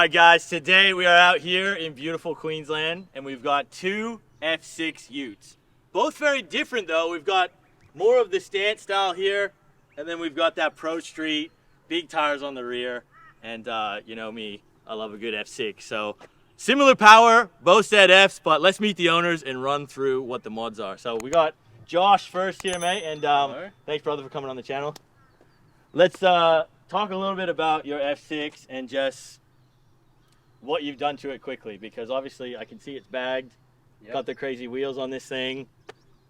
Alright guys, today we are out here in beautiful Queensland and we've got two F6 Utes. Both very different though. We've got more of the stance style here, and then we've got that Pro Street, big tires on the rear, and you know me, I love a good F6. So similar power, both set Fs, but let's meet the owners and run through what the mods are. So we got Josh first here, mate, and thanks brother for coming on the channel. Let's talk a little bit about your F6 and just what you've done to it quickly, because obviously I can see it's bagged. Yep. Got the crazy wheels on this thing.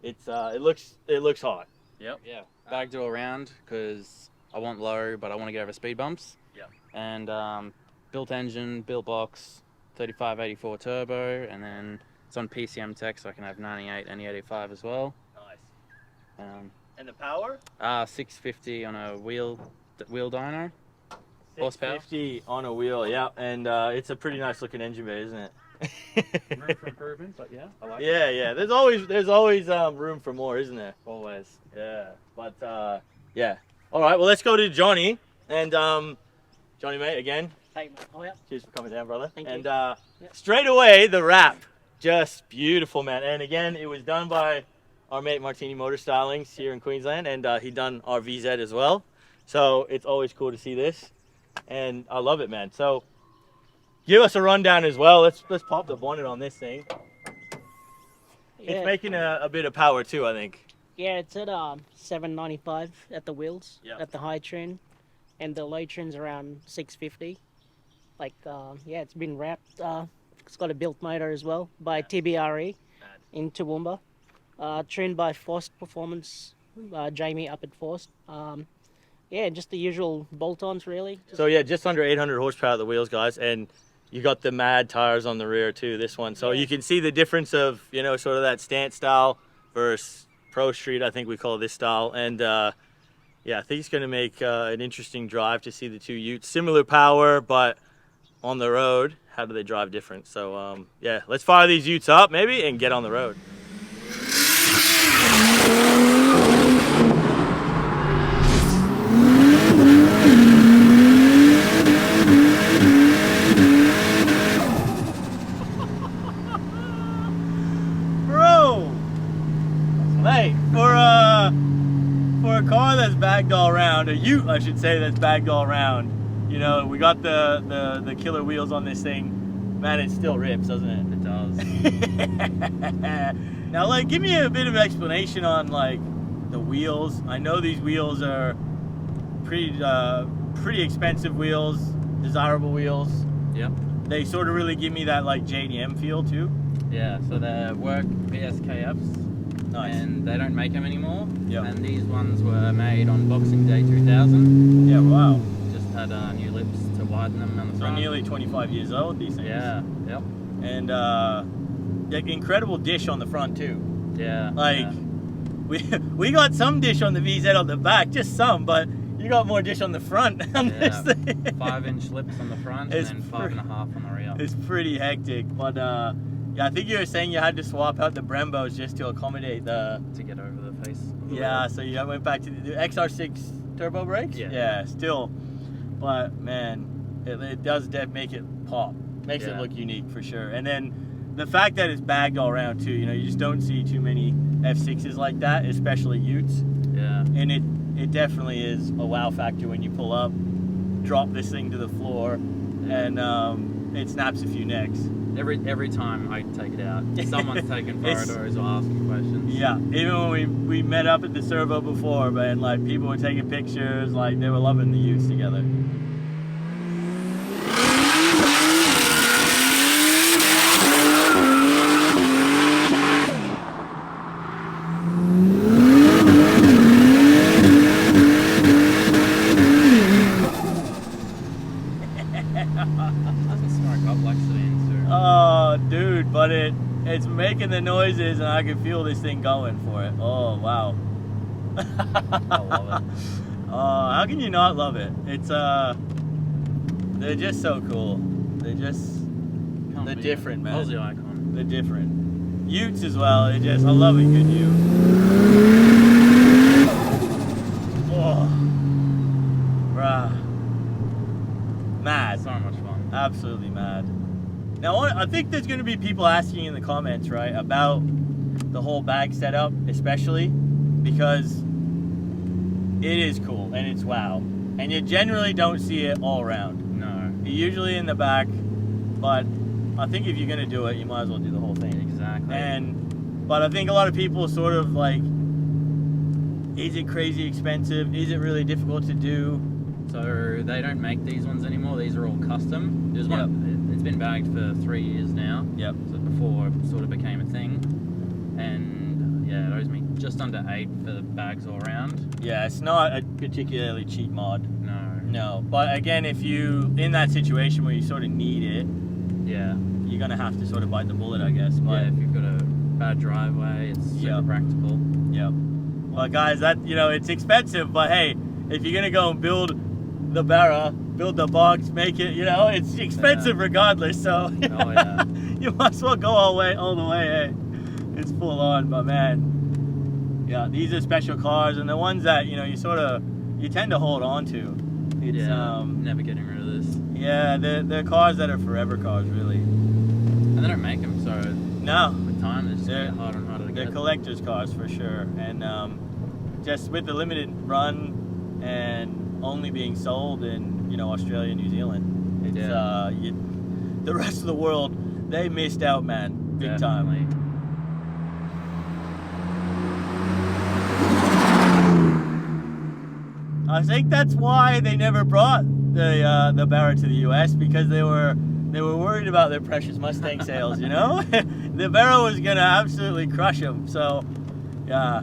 It's it looks hot. Yep. Yeah. Bagged it all around because I want low, but I want to get over speed bumps. Yep. And built engine, built box, 3584 turbo, and then it's on PCM tech, so I can have 98 and 85 as well. Nice. And the power? 650 on a wheel dyno. Horsepower. 650 on a wheel, yeah, and it's a pretty nice looking engine bay, isn't it? Room for improvement, but yeah, I like it. Yeah. There's always room for more, isn't there? Always. Yeah, but yeah. All right, well let's go to Johnny, and Johnny mate again. Hey, oh yeah. Cheers for coming down, brother. Thank you. And straight away the wrap, just beautiful, man. And again, it was done by our mate Martini Motor Stylings here in Queensland, and he done our VZ as well. So it's always cool to see this, and I love it, man. So give us a rundown as well. Let's pop the bonnet on this thing. Yeah. It's making a bit of power too, I think. Yeah, it's at 795 at the wheels, yep. At the high trim, and the low trim's around 650. Like, yeah, it's been wrapped. It's got a built motor as well by TBRE in Toowoomba. Trimmed by Forced Performance, Jamie up at Forced. Yeah, just the usual bolt-ons really. So yeah, just under 800 horsepower at the wheels, guys, and you got the mad tires on the rear too, this one. So yeah, you can see the difference of, you know, sort of that stance style versus Pro Street, I think we call this style. And yeah, I think it's going to make an interesting drive to see the two Utes. Similar power, but on the road, how do they drive different? So yeah, let's fire these Utes up maybe and get on the road. Hey, for a car that's bagged all around, a Ute I should say, that's bagged all around, you know, we got the killer wheels on this thing, man, it still rips, doesn't it? It does. Now, like, give me a bit of explanation on, like, the wheels. I know these wheels are pretty expensive wheels, desirable wheels. Yep. They sort of really give me that, like, JDM feel, too. Yeah, so they're work PSKFs. Nice. And they don't make them anymore. Yep. And these ones were made on Boxing Day 2000. Yeah, wow. Just had new lips to widen them on the front. So nearly 25 years old, these things. Yeah, yep. And like, incredible dish on the front too. Yeah. Like, yeah. we got some dish on the VZ on the back, just some, but you got more dish on the front on this thing. 5-inch lips on the front and then 5.5 on the rear. It's pretty hectic, but yeah, I think you were saying you had to swap out the Brembos just to accommodate the... To get over the face. Yeah, so you went back to the XR6 turbo brakes? Yeah. Yeah, still. But, man, it does make it pop. Makes it look unique for sure. And then the fact that it's bagged all around too, you know, you just don't see too many F6s like that, especially Utes. Yeah. And it definitely is a wow factor when you pull up, drop this thing to the floor, and it snaps a few necks. Every time I take it out, someone's taking photos or asking questions. Yeah, even when we met up at the servo before, man, like, people were taking pictures, like, they were loving the Utes together. Doesn't smoke up like sedans do. Oh, dude, but it's making the noises, and I can feel this thing going for it. Oh, wow. I love it. How can you not love it? It's they're just so cool. They're different, man. Aussie icon. They're different. Utes as well. I love a good Ute. Oh, bruh, mad. So much fun. Absolutely mad. Now, I think there's going to be people asking in the comments, right, about the whole bag setup, especially because it is cool and it's wow. And you generally don't see it all around. No. You're usually in the back, but I think if you're going to do it, you might as well do the whole thing. Exactly. But I think a lot of people sort of like, is it crazy expensive? Is it really difficult to do? So they don't make these ones anymore. These are all custom. There's one. It's been bagged for 3 years now. Yep. So before it sort of became a thing, and yeah, it owes me just under 8 for the bags all around. Yeah, it's not a particularly cheap mod. No. But again, if you in that situation where you sort of need it, Yeah. you're gonna have to sort of bite the bullet, I guess. But Yeah, if you've got a bad driveway, it's super practical. yeah. Well, guys, that it's expensive, but hey, if you're gonna go and build the barra, build the box, make it, it's expensive regardless. So Oh yeah. you might as well go all the way. Hey, it's full on, but man, yeah, these are special cars, and the ones that you tend to hold on to. It's never getting rid of this. yeah, they're cars that are forever cars, really. And they don't make them, so No, with time they're just They're- getting harder and harder to they're get. collector's cars for sure, and just with the limited run and only being sold in Australia and New Zealand, it's the rest of the world, they missed out, man, big time. Definitely. I think that's why they never brought the Barra to the U.S. because they were worried about their precious Mustang sales. The Barra was gonna absolutely crush them. So yeah,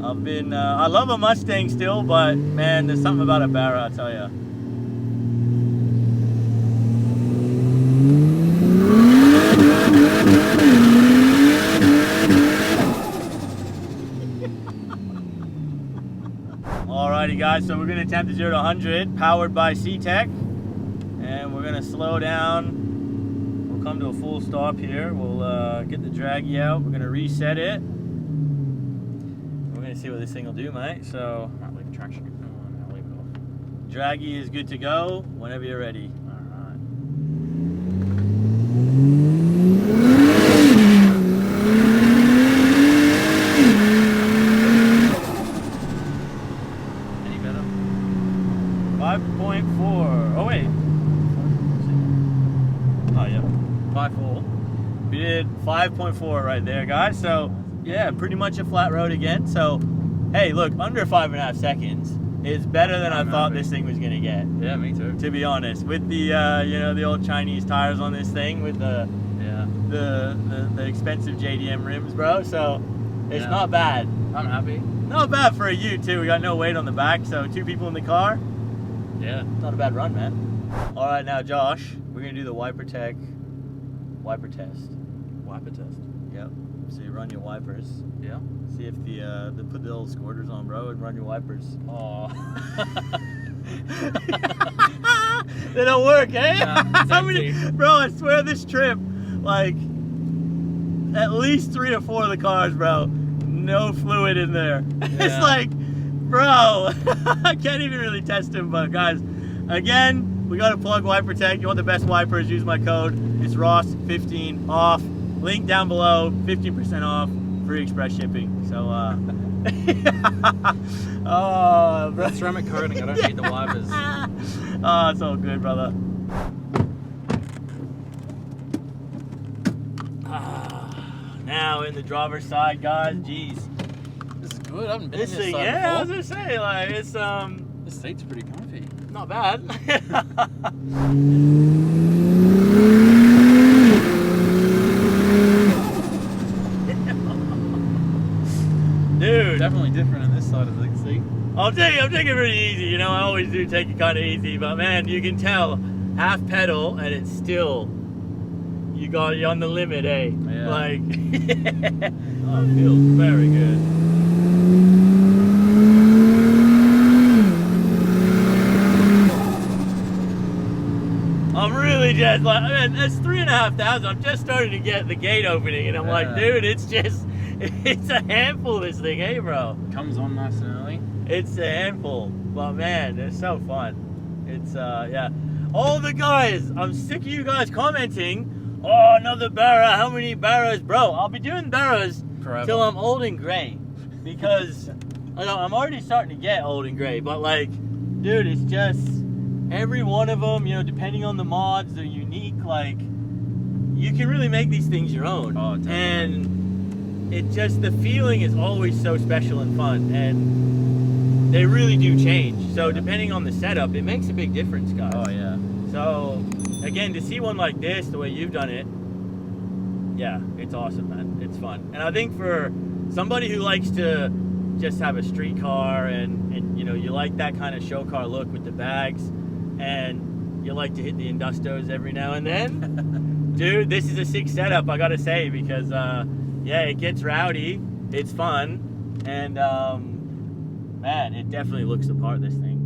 I love a Mustang still, but man, there's something about a Barra, I'll tell you. Alrighty guys, so we're going to attempt the 0 to 100 powered by C-Tech, and we're going to slow down. We'll come to a full stop here. We'll get the draggy out. We're going to reset it. We're going to see what this thing will do, mate. So Might leave traction. No, I'll leave it off. draggy is good to go whenever you're ready. Alright. Any better? 5.4. Oh wait. Oh yeah. 5.4. We did 5.4 right there, guys. So yeah, pretty much a flat road again. So hey, look, under 5.5 seconds is better than I thought this thing was gonna get. Yeah, me too. To be honest, with the the old Chinese tires on this thing, with the expensive JDM rims, bro. So it's not bad. I'm happy. Not bad for a Ute too. We got no weight on the back, so 2 people in the car. Yeah. Not a bad run, man. All right, now Josh, we're gonna do the wiper test. Wiper test. Yep. So you run your wipers. Yeah. See if they put the little squirters on, bro, and run your wipers. Oh. They don't work, eh? Yeah, it's How many, empty. bro? I swear this trip, like, at least 3 or 4 of the cars, bro, no fluid in there. It's Yeah. like, bro, I can't even really test them. But guys, again, we got to plug Wiper Tech. You want the best wipers? Use my code. It's Ross15 off. Link down below. 15% off. Free express shipping. So, oh, bro. Ceramic coating, I don't need the wipers. Oh, it's all good, brother. Now in the driver's side, guys. Jeez, This is good, I haven't been this in this thing, side yeah, I was before. gonna say, like, it's This seat's pretty comfy. not bad. Dude, Definitely different in this side of the seat. I'm taking it pretty easy. I always do take it kind of easy, but man, you can tell half pedal and it's still, you're on the limit, eh? Yeah. Like, oh, it feels very good. I'm really just like, it's 3,500. I'm just starting to get the gate opening, and I'm like, Yeah. dude, it's a handful, this thing, eh, bro? Comes on nice and early. It's a handful, but man, it's so fun. It's yeah. all the guys, I'm sick of you guys commenting, oh, another Barra, how many Barras? Bro, I'll be doing Barras Forever. till I'm old and gray. Because, I know, I'm already starting to get old and gray, but like, dude, it's just, every one of them, you know, depending on the mods, they're unique, like, you can really make these things your own. Oh, definitely. And it just, the feeling is always so special and fun, and they really do change. So depending on the setup, it makes a big difference, guys. Oh yeah. So again, to see one like this, the way you've done it, yeah, it's awesome, man. It's fun. And I think for somebody who likes to just have a street car and you know, you like that kind of show car look with the bags, and you like to hit the Industos every now and then, dude, this is a sick setup, I gotta say, because yeah, it gets rowdy, it's fun, and man, it definitely looks the part, this thing.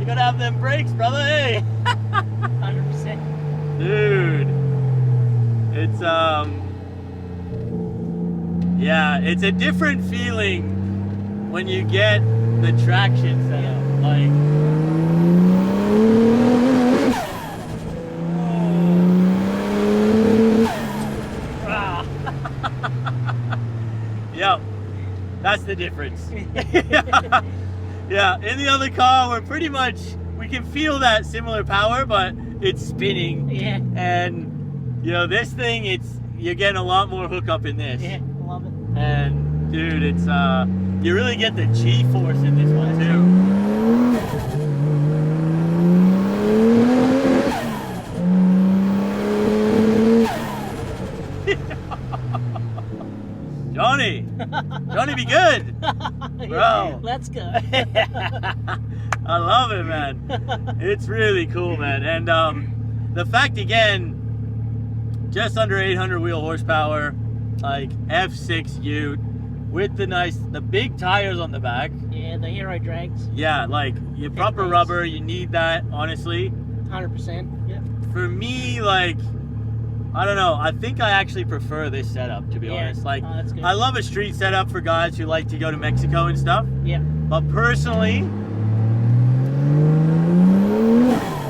You gotta have them brakes, brother, hey! 100%. Dude, it's yeah, it's a different feeling when you get the traction set up, like, ah. Yep, that's the difference. Yeah, in the other car, we're pretty much, we can feel that similar power, but it's spinning. Yeah. And, you know, this thing, you're getting a lot more hookup in this. Yeah, love it. And, dude, it's, you really get the G-force in this one, too. Johnny, be good, bro. Let's go. I love it, man. It's really cool, man. And the fact, again, just under 800 wheel horsepower, like F6 Ute with the big tires on the back. Yeah, the hero drags. Yeah, like your proper rubber, you need that, honestly. 100%. Yeah. For me, like, I don't know, I think I actually prefer this setup, to be honest. Like, that's good. I love a street setup for guys who like to go to Mexico and stuff. Yeah. But personally,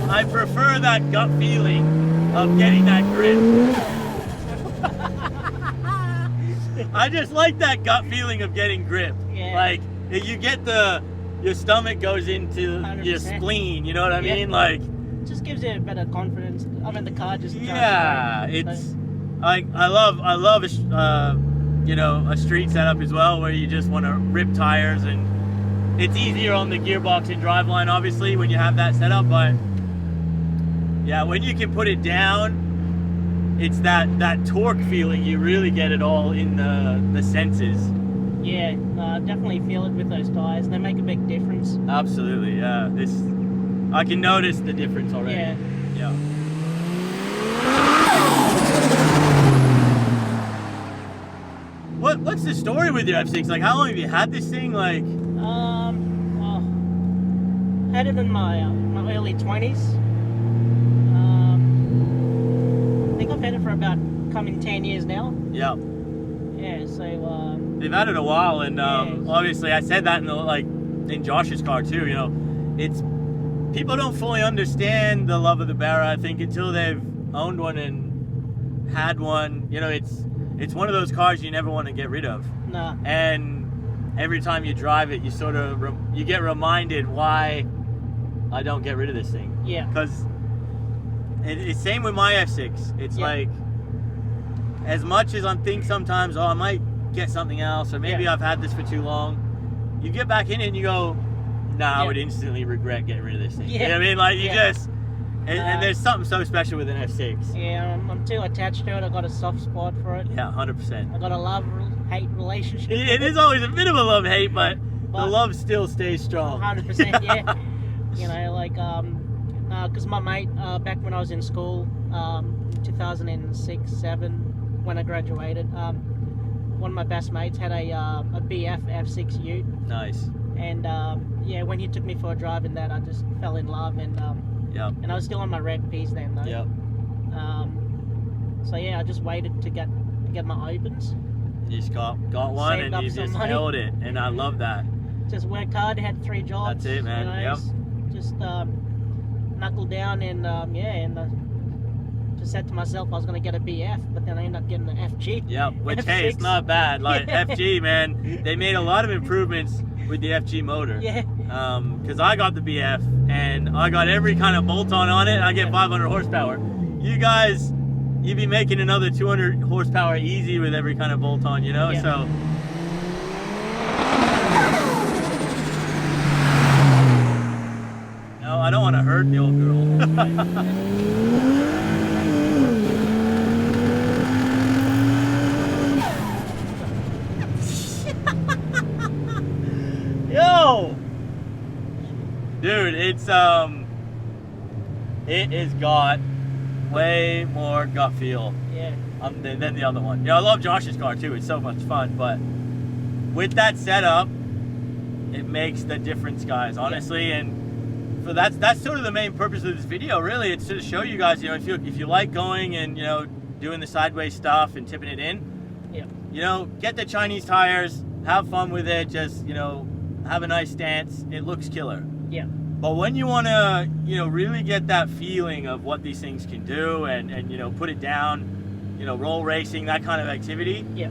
I prefer that gut feeling of getting that grip. I just like that gut feeling of getting grip. Yeah. Like, you get your stomach goes into 100%. your spleen, you know what I Yeah. mean? Like, It just gives you a better confidence. I mean, the car just. yeah, drives it's so, like, I love you know, a street setup as well, where you just want to rip tires, and it's easier on the gearbox and driveline, obviously, when you have that setup. But yeah, when you can put it down, it's that torque feeling. You really get it all in the senses. yeah, definitely feel it with those tires. They make a big difference. Absolutely, yeah. I can notice the difference already. Yeah. Yeah. What's the story with your F6? Like, how long have you had this thing? Like, Well, had it in my early 20s. I think I've had it for about coming 10 years now. yeah, Yeah, so they've had it a while, and Yeah. obviously I said that in Josh's car too. You know, it's people don't fully understand the love of the Barra, I think, until they've owned one and had one. You know, it's one of those cars you never want to get rid of. nah, And every time you drive it, you sort of you get reminded why I don't get rid of this thing. yeah, Because it's same with my F6. It's Yeah. like, as much as I think sometimes, oh, I might get something else, or maybe Yeah. I've had this for too long, you get back in it and you go, nah, I Yeah. would instantly regret getting rid of this thing. You Yeah. know what I mean? Like, you Yeah. just, and there's something so special with an F6. yeah. I'm too attached to it. I got a soft spot for it. Yeah, 100%. I got a love-hate relationship. It is always a bit of a love-hate, but the But- love still stays strong. 100%, yeah. You know, like, because my mate, back when I was in school, 2006, 7, when I graduated, one of my best mates had a BF F6 Ute, Nice. and yeah, when he took me for a drive in that, I just fell in love, and Yep. And I was still on my red piece then though. Yep. So yeah, I just waited to get my opens. You just got one Saved and up you some just money. held it, and I love that. Just worked hard, had 3 jobs. That's it, man. You know, Yep. Just knuckled down and just said to myself I was gonna get a BF, but then I ended up getting an FG. Yep. Which F6. hey, it's not bad. Like Yeah. FG, man, they made a lot of improvements with the FG motor. Yeah. Because I got the BF and I got every kind of bolt-on on it. I get 500 horsepower. You guys, you'd be making another 200 horsepower easy with every kind of bolt-on, you know? Yeah. So. No, I don't want to hurt the old girl. Yo! Dude, it has got way more gut feel Yeah. than the other one. I love Josh's car too. It's so much fun, but with that setup, it makes the difference, guys. Honestly, and for that's sort of the main purpose of this video. Really, it's to show you guys. If you like going and doing the sideways stuff and tipping it in, Yeah. Get the Chinese tires, have fun with it. Just have a nice stance. It looks killer. Yeah. But when you want to, really get that feeling of what these things can do and put it down, roll racing, that kind of activity, Yeah.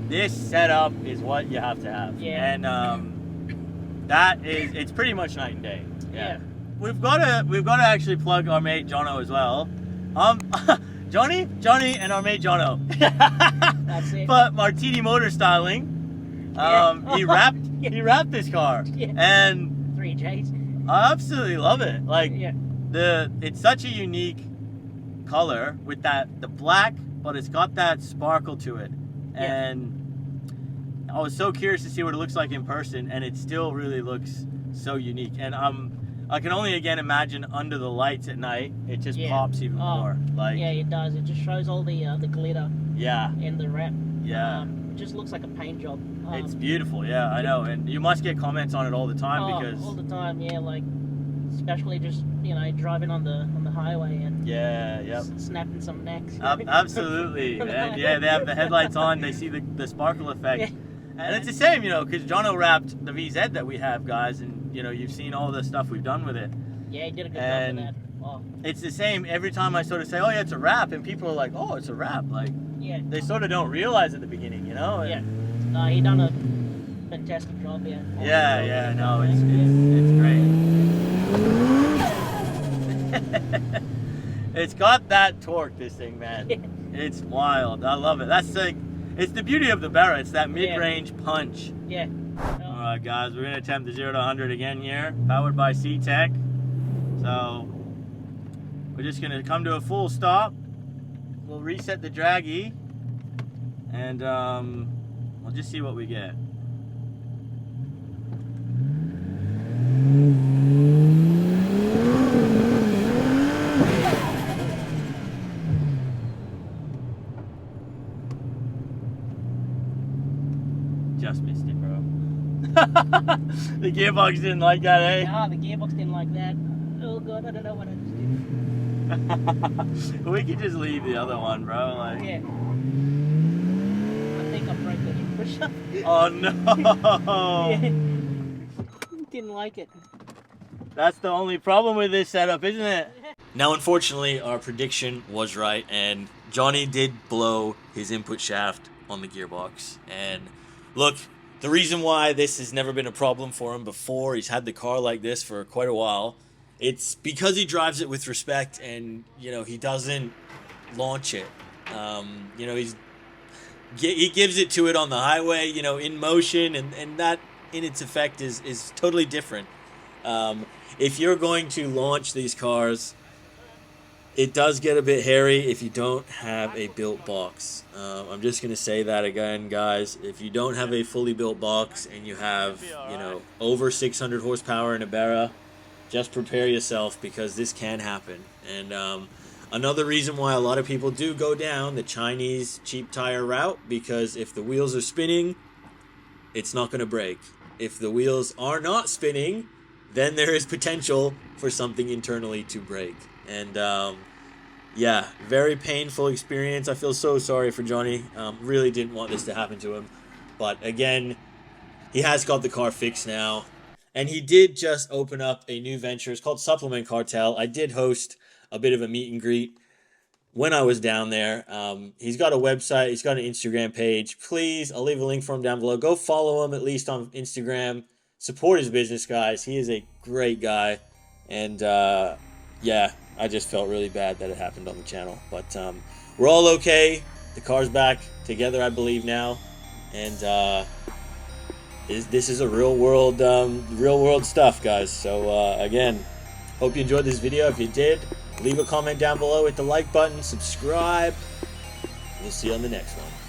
this setup is what you have to have. Yeah. And it's pretty much night and day. Yeah. We've got to actually plug our mate Jono as well. Johnny and our mate Jono. That's it. But Martini Motor Styling, Yeah. he wrapped this car. Yeah. And 3 J's. I absolutely love it. Like Yeah. it's such a unique color with the black, but it's got that sparkle to it. Yeah. And I was so curious to see what it looks like in person, and it still really looks so unique. And I can only again imagine under the lights at night, it just Yeah. pops even more. Like Yeah, it does. It just shows all the glitter yeah, in the wrap. yeah. It just looks like a paint job. It's beautiful. Yeah, I know. And you must get comments on it all the time because all the time, yeah, like especially just driving on the highway and yeah, yep. snapping some necks. Absolutely, and yeah, they have the headlights on. They see the sparkle effect, Yeah. and it's the same, because Jono wrapped the VZ that we have, guys, and you've seen all the stuff we've done with it. Yeah, he did a good And job with that. Oh, It's the same every time I sort of say, "Oh yeah, it's a wrap," and people are like, "Oh, it's a wrap." Like yeah. they sort of don't realize at the beginning, And Yeah. No, he done a fantastic job. Yeah. Yeah, no, it's great. It's got that torque, this thing, man. It's wild. I love it. It's the beauty of the Barra. It's that mid-range punch. Yeah. All right, guys, we're gonna attempt the 0 to 100 again here, powered by C-Tech. So we're just gonna come to a full stop. We'll reset the draggy, and we'll just see what we get. Just missed it, bro. The gearbox didn't like that, eh? Nah, the gearbox didn't like that. Oh god, I don't know what I just did. We could just leave the other one, bro. Like, Yeah. I think I broke the input up. oh no! Yeah. Didn't like it. That's the only problem with this setup, isn't it? Now, unfortunately, our prediction was right, and Johnny did blow his input shaft on the gearbox. And look, the reason why this has never been a problem for him before, he's had the car like this for quite a while, it's because he drives it with respect, and he doesn't launch it. He gives it to it on the highway, in motion, and that in its effect is totally different. If you're going to launch these cars, it does get a bit hairy if you don't have a built box. I'm just going to say that again, guys. If you don't have a fully built box and you have, over 600 horsepower in a Barra, just prepare yourself, because this can happen. And another reason why a lot of people do go down the Chinese cheap tire route, because if the wheels are spinning, it's not going to break. If the wheels are not spinning, then there is potential for something internally to break. And yeah, very painful experience. I feel so sorry for Johnny. Really didn't want this to happen to him. But again, he has got the car fixed now. And he did just open up a new venture. It's called Supplement Cartel. I did host a bit of a meet and greet when I was down there. He's got a website. He's got an Instagram page. Please, I'll leave a link for him down below. Go follow him, at least on Instagram. Support his business, guys. He is a great guy. And yeah, I just felt really bad that it happened on the channel. But we're all okay. The car's back together, I believe, now. And this is a real world stuff, guys. So again, hope you enjoyed this video. If you did, leave a comment down below, hit the like button, subscribe. We'll see you on the next one.